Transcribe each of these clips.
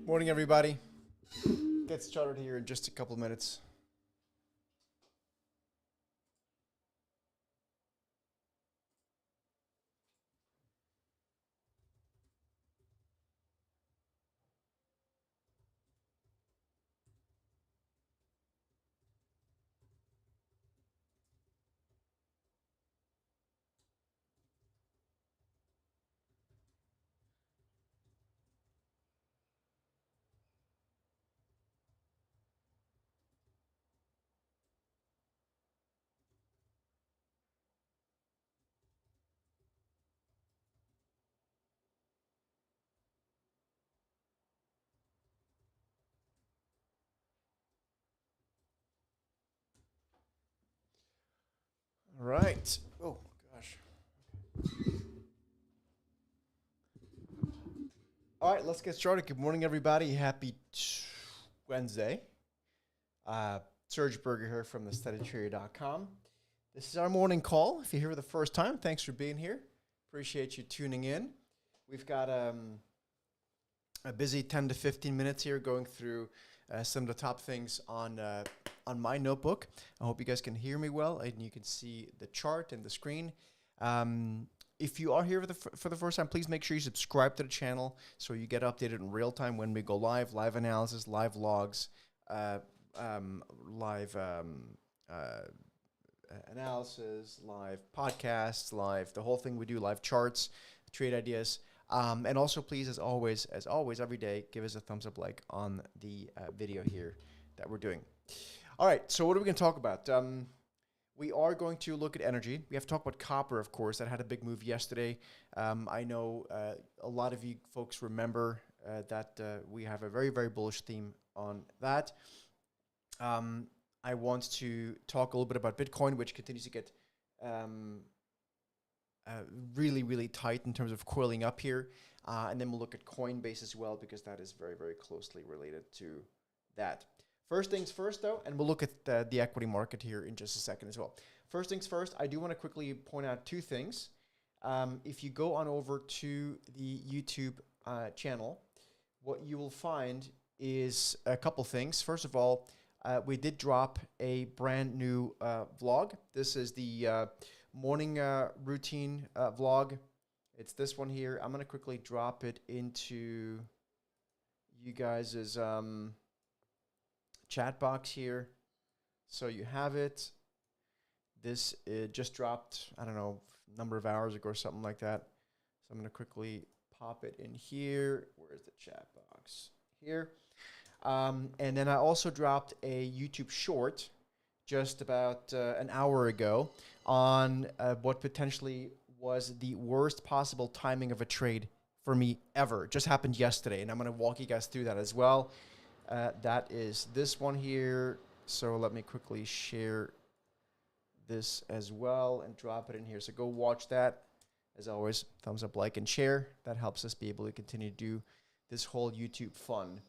Morning, everybody. Get started here in just a couple of minutes. All right. Oh, gosh. All right, let's get started. Good morning, everybody. Happy Wednesday. Serge Berger here from thesteadytrader.com. This is our morning call. If you're here for the first time, thanks for being here. Appreciate you tuning in. We've got a busy 10 to 15 minutes here going through some of the top things on my notebook. I hope you guys can hear me well and you can see the chart and the screen. If you are here for the first time, please make sure you subscribe to the channel so you get updated in real time when we go live analysis, live logs, live analysis, live podcasts, live the whole thing we do, live charts, trade ideas. And also, please, as always, every day, give us a thumbs up like on the video here that we're doing. All right, so what are we going to talk about? We are going to look at energy. We have to talk about copper, of course. That had a big move yesterday. I know a lot of you folks remember that we have a very, very bullish theme on that. I want to talk a little bit about Bitcoin, which continues to get really, really tight in terms of coiling up here. And then we'll look at Coinbase as well, because that is very, very closely related to that. First things first, though, and we'll look at the equity market here in just a second as well. First things first, I do want to quickly point out two things. If you go on over to the YouTube channel, what you will find is a couple things. First of all, we did drop a brand new vlog. This is the morning routine vlog. It's this one here. I'm going to quickly drop it into you guys' chat box here. So you have it. This just dropped, I don't know, a number of hours ago or something like that. So I'm going to quickly pop it in here. Where's the chat box? Here. And then I also dropped a YouTube short just about an hour ago on what potentially was the worst possible timing of a trade for me ever. It just happened yesterday, and I'm going to walk you guys through that as well. That is this one here. So let me quickly share this as well and drop it in here. So go watch that. As always, thumbs up, like, and share. That helps us be able to continue to do this whole YouTube fun.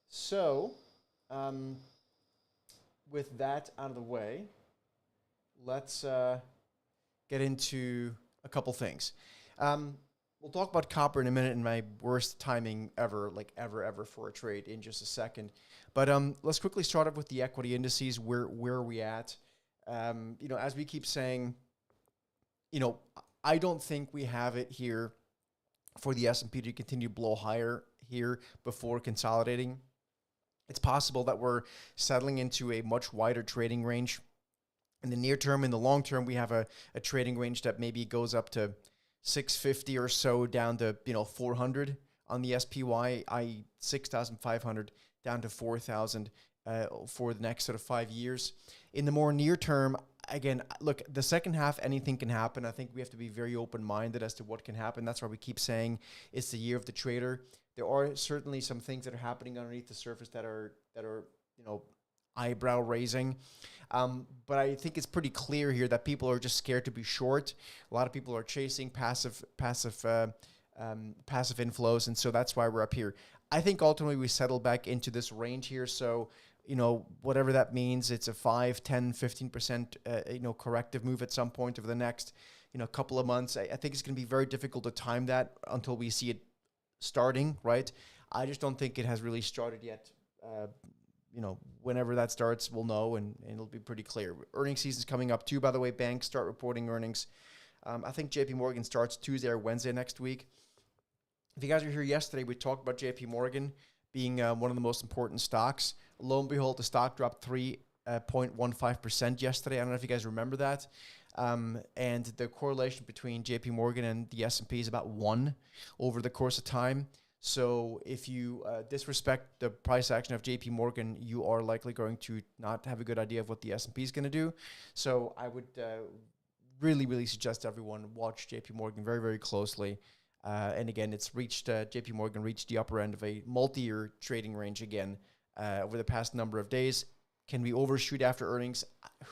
So, with that out of the way, let's get into a couple things. We'll talk about copper in a minute and my worst timing ever, like ever for a trade in just a second. But let's quickly start off with the equity indices. Where are we at? As we keep saying, I don't think we have it here for the S&P to continue to blow higher here before consolidating. It's possible that we're settling into a much wider trading range in the near term. In the long term, we have a trading range that maybe goes up to 650 or so down to 400 on the SPY, i.e. 6,500 down to 4,000 for the next sort of 5 years. In the more near term, again, look, the second half, anything can happen. I think we have to be very open-minded as to what can happen. That's why we keep saying it's the year of the trader. There are certainly some things that are happening underneath the surface that are eyebrow raising. But I think it's pretty clear here that people are just scared to be short. A lot of people are chasing passive inflows, and so that's why we're up here. I think ultimately we settle back into this range here. So, whatever that means, it's a 5, 10, 15%, corrective move at some point over the next, couple of months. I think it's going to be very difficult to time that until we see it starting, right? I just don't think it has really started yet. Whenever that starts, we'll know, and it'll be pretty clear. Earnings season's coming up too, by the way. Banks start reporting earnings. I think JP Morgan starts Tuesday or Wednesday next week. If you guys were here yesterday, we talked about JP Morgan being one of the most important stocks. Lo and behold, the stock dropped 3.15% yesterday. I don't know if you guys remember that. And the correlation between JP Morgan and the S&P is about 1 over the course of time. So if you disrespect the price action of JP Morgan, you are likely going to not have a good idea of what the S&P is going to do. So I would really, really suggest everyone watch JP Morgan very, very closely. And again, JP Morgan reached the upper end of a multi-year trading range again over the past number of days. Can we overshoot after earnings?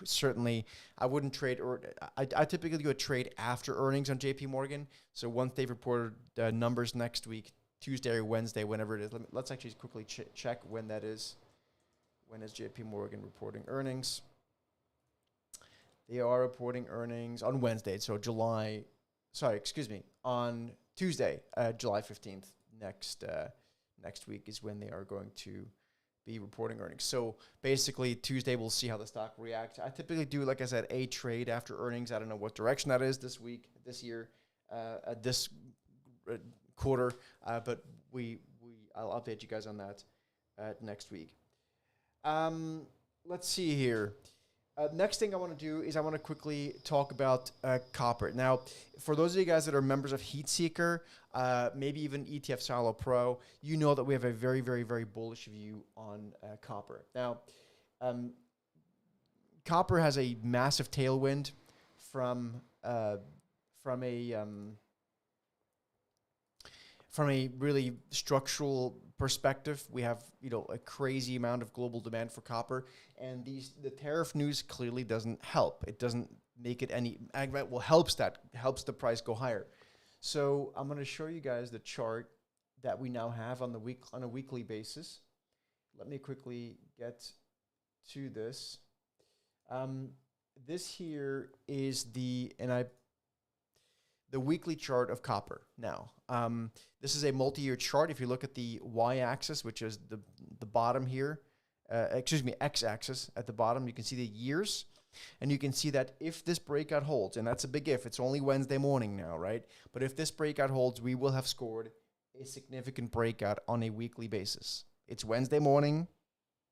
Certainly. I wouldn't trade, or I typically do a trade after earnings on JP Morgan. So once they've reported numbers next week, Tuesday or Wednesday, whenever it is. Let's actually quickly check when that is. When is JP Morgan reporting earnings? They are reporting earnings on Wednesday, so on Tuesday, July 15th. Next week is when they are going to be reporting earnings. So basically, Tuesday we'll see how the stock reacts. I typically do, like I said, a trade after earnings. I don't know what direction that is this week, this year, this quarter, but I'll update you guys on that next week. Let's see here. Next thing I want to do is I want to quickly talk about copper. Now, for those of you guys that are members of Heatseeker, maybe even ETF Silo Pro, you know that we have a very, very, very bullish view on copper. Now, copper has a massive tailwind from a really structural perspective. We have, a crazy amount of global demand for copper, and the tariff news clearly doesn't help. It doesn't make it any, helps the price go higher. So I'm going to show you guys the chart that we now have on a weekly basis. Let me quickly get to this. This here is the weekly chart of copper. Now, this is a multi-year chart. If you look at the y-axis, which is the bottom here, x-axis at the bottom, you can see the years, and you can see that if this breakout holds, and that's a big if, it's only Wednesday morning now, right? But if this breakout holds, we will have scored a significant breakout on a weekly basis. It's Wednesday morning.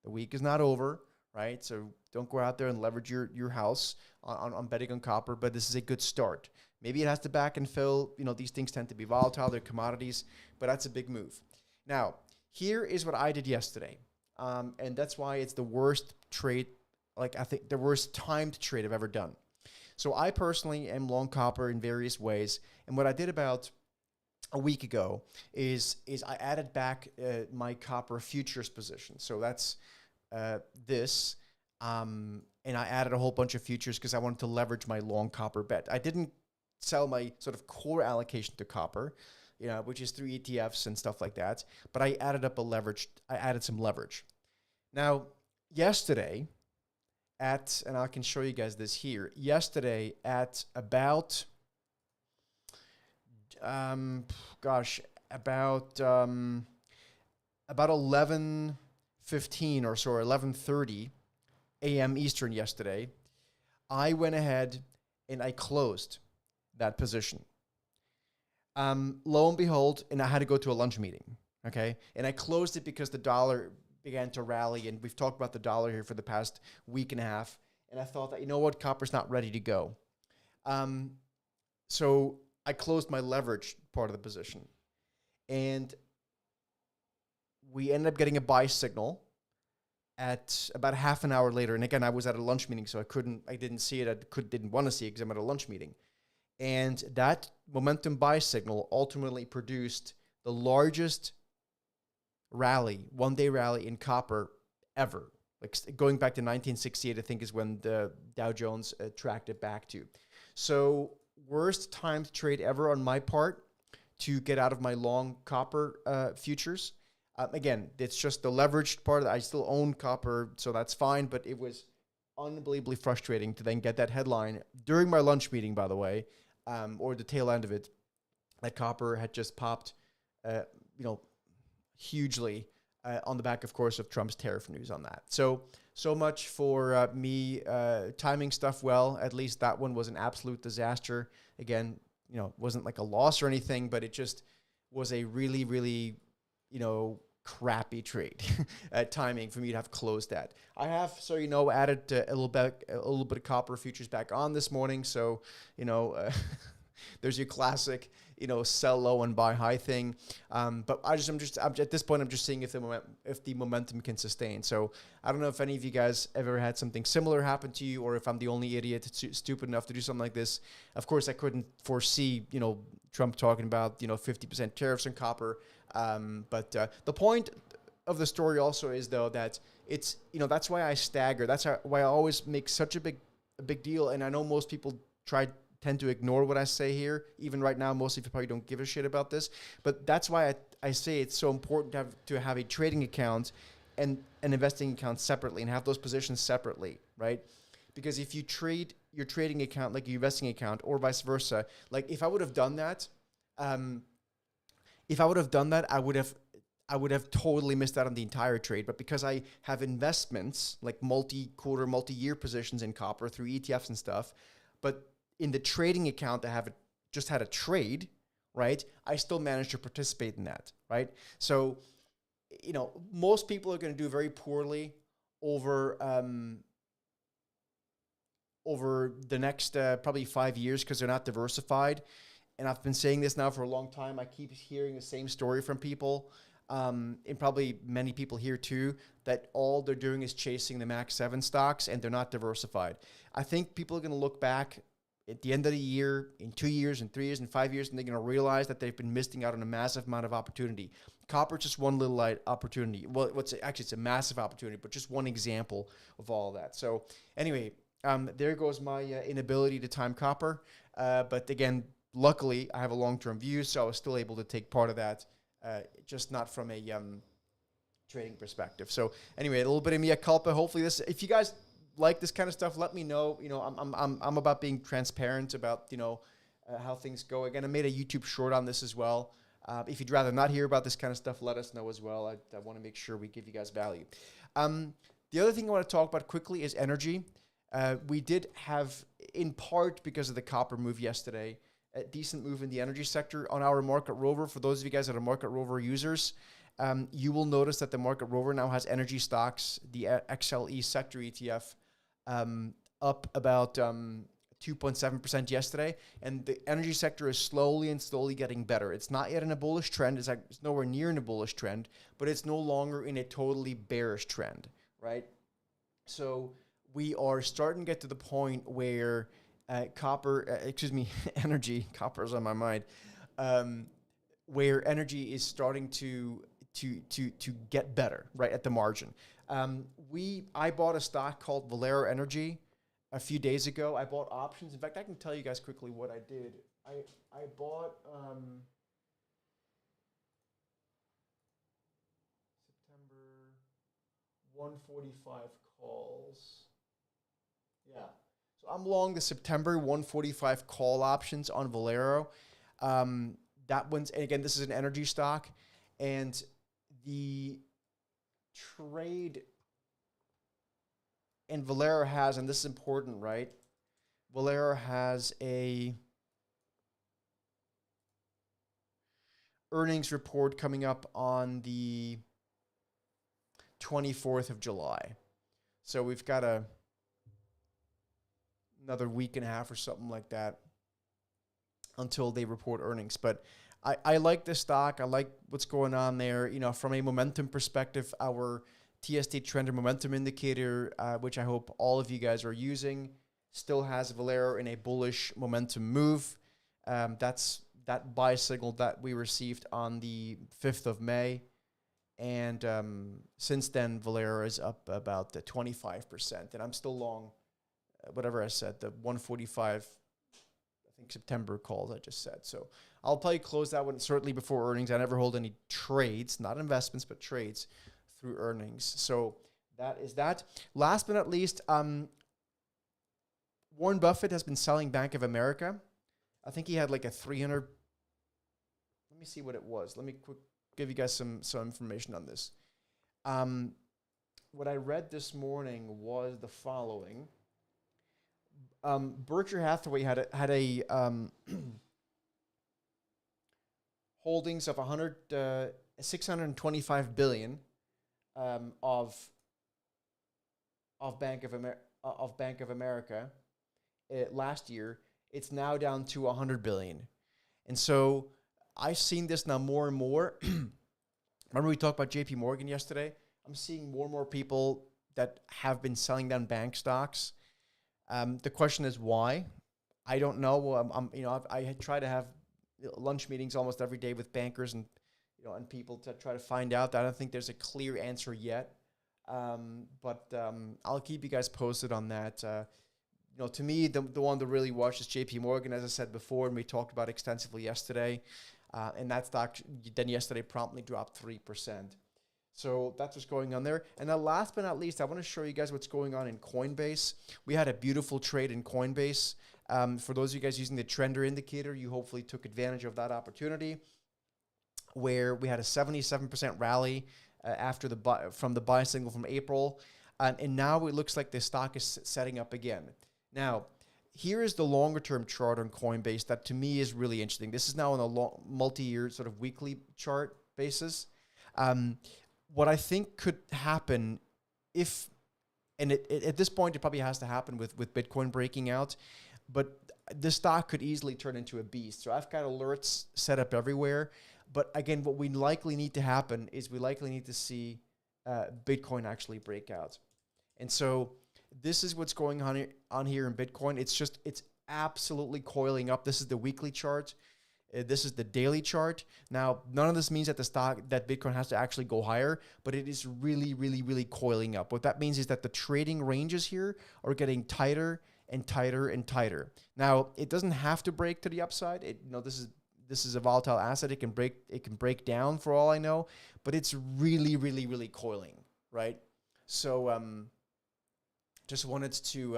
The week is not over, right? So don't go out there and leverage your house on betting on copper, but this is a good start. Maybe it has to back and fill. These things tend to be volatile. They're commodities, but that's a big move. Now, here is what I did yesterday. And that's why it's the worst trade, I think the worst timed trade I've ever done. So I personally am long copper in various ways. And what I did about a week ago is I added back my copper futures position. So that's this. And I added a whole bunch of futures because I wanted to leverage my long copper bet. I didn't sell my sort of core allocation to copper, which is through ETFs and stuff like that. But I added some leverage. Now, yesterday and I can show you guys this here. Yesterday at about 11:15 or so, or 11:30 a.m. Eastern yesterday, I went ahead and I closed that position. Lo and behold, and I had to go to a lunch meeting, okay? And I closed it because the dollar began to rally, and we've talked about the dollar here for the past week and a half, and I thought that, copper's not ready to go. So I closed my leverage part of the position. And we ended up getting a buy signal at about half an hour later. And again, I was at a lunch meeting, so I didn't see it. Didn't want to see it because I'm at a lunch meeting. And that momentum buy signal ultimately produced the largest one-day rally in copper ever. Going back to 1968, I think, is when the Dow Jones tracked it back to. So worst timed trade ever on my part to get out of my long copper futures. Again, it's just the leveraged part. I still own copper, so that's fine, but it was unbelievably frustrating to then get that headline during my lunch meeting, by the way, or the tail end of it, that copper had just popped, hugely on the back, of course, of Trump's tariff news on that. So much for me timing stuff well. At least that one was an absolute disaster. Again, wasn't like a loss or anything, but it just was a really, really, crappy trade timing for me to have closed that. I have, so added a little bit of copper futures back on this morning. So there's your classic sell low and buy high thing. But I'm at this point I'm just seeing if the momentum can sustain. So I don't know if any of you guys ever had something similar happen to you, or if I'm the only idiot stupid enough to do something like this. Of course, I couldn't foresee Trump talking about 50% tariffs on copper. But the point of the story also is, though, that it's that's why I stagger. That's why I always make such a big deal. And I know most people tend to ignore what I say here. Even right now, most of you probably don't give a shit about this. But that's why I say it's so important to have a trading account and an investing account separately, and have those positions separately, right? Because if you trade your trading account like your investing account, or vice versa, like if I would have done that, I would have totally missed out on the entire trade. But because I have investments, like multi-quarter, multi-year positions in copper through ETFs and stuff, but in the trading account, I just had a trade, right? I still managed to participate in that, right? So, most people are going to do very poorly over the next probably 5 years because they're not diversified. And I've been saying this now for a long time. I keep hearing the same story from people, and probably many people here too, that all they're doing is chasing the Max 7 stocks and they're not diversified. I think people are going to look back at the end of the year, in 2 years, and 3 years, and 5 years, and they're going to realize that they've been missing out on a massive amount of opportunity. Copper is just one little opportunity. Well, it's a massive opportunity, but just one example of all of that. So anyway, there goes my inability to time copper. But again, luckily, I have a long-term view, so I was still able to take part of that, just not from a trading perspective. So anyway, a little bit of mea culpa. Hopefully if you guys like this kind of stuff, let me know. I'm about being transparent about how things go. Again, I made a YouTube short on this as well. If you'd rather not hear about this kind of stuff, let us know as well. I want to make sure we give you guys value. The other thing I want to talk about quickly is energy. We did have, in part because of the copper move yesterday, a decent move in the energy sector on our Market Rover. For those of you guys that are Market Rover users, you will notice that the Market Rover now has energy stocks, the XLE sector ETF, up about 2.7% yesterday. And the energy sector is slowly getting better. It's not yet in a bullish trend. It's nowhere near in a bullish trend, but it's no longer in a totally bearish trend, right? So we are starting to get to the point where energy, copper's on my mind, where energy is starting to get better, right, at the margin. I bought a stock called Valero Energy a few days ago. I bought options. In fact, I can tell you guys quickly what I did. I bought September 145 calls. Yeah. So I'm long the September 145 call options on Valero. That one's, and again, this is an energy stock, and the trade and Valero has, and this is important, right? Valero has a earnings report coming up on the 24th of July. So we've got another week and a half or something like that until they report earnings. But I like this stock. I like what's going on there. From a momentum perspective, our TST Trend Momentum Indicator, which I hope all of you guys are using, still has Valero in a bullish momentum move. That's that buy signal that we received on the 5th of May. And since then, Valero is up about 25%. And I'm still long, whatever I said, the 145, I think September calls I just said. So I'll probably close that one certainly before earnings. I never hold any trades, not investments, but trades through earnings. So that is that. Last but not least, Warren Buffett has been selling Bank of America. I think he had like a 300. Let me see what it was. Let me give you guys some information on this. What I read this morning was the following. Berkshire Hathaway had a holdings of 625 billion of Bank of America last year. It's now down to 100 billion, and so I've seen this now more and more. Remember we talked about JP Morgan yesterday? I'm seeing more and more people that have been selling down bank stocks. The question is why? I don't know. I try to have lunch meetings almost every day with bankers and people to try to find out. I don't think there's a clear answer yet. But I'll keep you guys posted on that. To me, the one to really watch is JP Morgan, as I said before, and we talked about extensively yesterday. And that stock then yesterday promptly dropped 3%. So that's what's going on there. And then last but not least, I want to show you guys what's going on in Coinbase. We had a beautiful trade in Coinbase. For those of you guys using the trender indicator, you hopefully took advantage of that opportunity where we had a 77% rally after from the buy signal from April. And now it looks like the stock is setting up again. Now, here is the longer term chart on Coinbase that to me is really interesting. This is now on a multi-year sort of weekly chart basis. What I think could happen at this point, it probably has to happen with Bitcoin breaking out, but the stock could easily turn into a beast. So I've got alerts set up everywhere. But again, what we likely need to happen is we likely need to see Bitcoin actually break out. And so this is what's going on here in Bitcoin. It's absolutely coiling up. This is the weekly chart. This is the daily chart. Now, none of this means that that Bitcoin has to actually go higher, but it is really, really, really coiling up. What that means is that the trading ranges here are getting tighter and tighter and tighter. Now, it doesn't have to break to the upside. This is a volatile asset. It can break down for all I know, but it's really, really, really coiling, right? So, just wanted to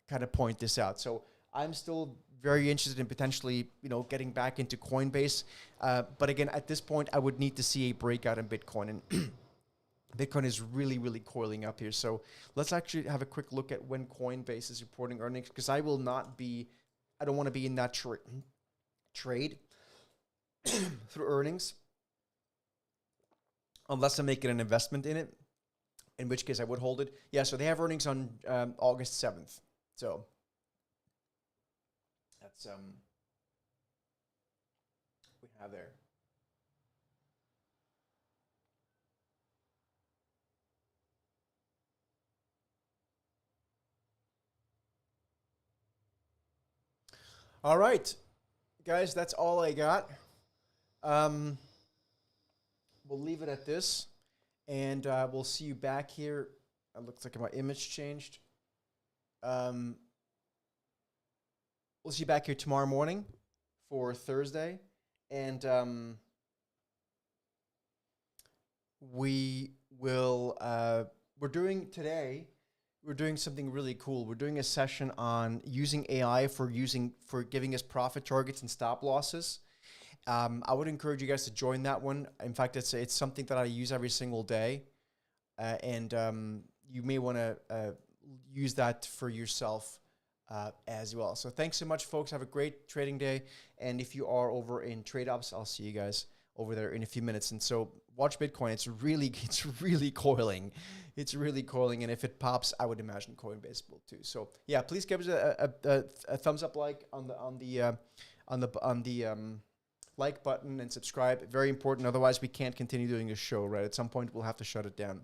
kind of point this out. So I'm still very interested in potentially, getting back into Coinbase. But again, at this point, I would need to see a breakout in Bitcoin. And Bitcoin is really, really coiling up here. So let's actually have a quick look at when Coinbase is reporting earnings, because I don't want to be in that trade through earnings unless I'm making an investment in it, in which case I would hold it. Yeah, so they have earnings on August 7th. So that's we have there. All right, guys, that's all I got. We'll leave it at this, and we'll see you back here. It looks like my image changed. We'll see you back here tomorrow morning for Thursday, and we will. We're doing something really cool. We're doing a session on using AI for giving us profit targets and stop losses. I would encourage you guys to join that one. In fact, it's something that I use every single day, and you may want to use that for yourself as well. So thanks so much, folks. Have a great trading day. And if you are over in TradeOps, I'll see you guys over there in a few minutes. And so watch Bitcoin. It's really coiling. It's really coiling. And if it pops, I would imagine Coinbase will too. So yeah, please give us a thumbs up, like on the like button, and subscribe. Very important. Otherwise, we can't continue doing this show, right? At some point, we'll have to shut it down.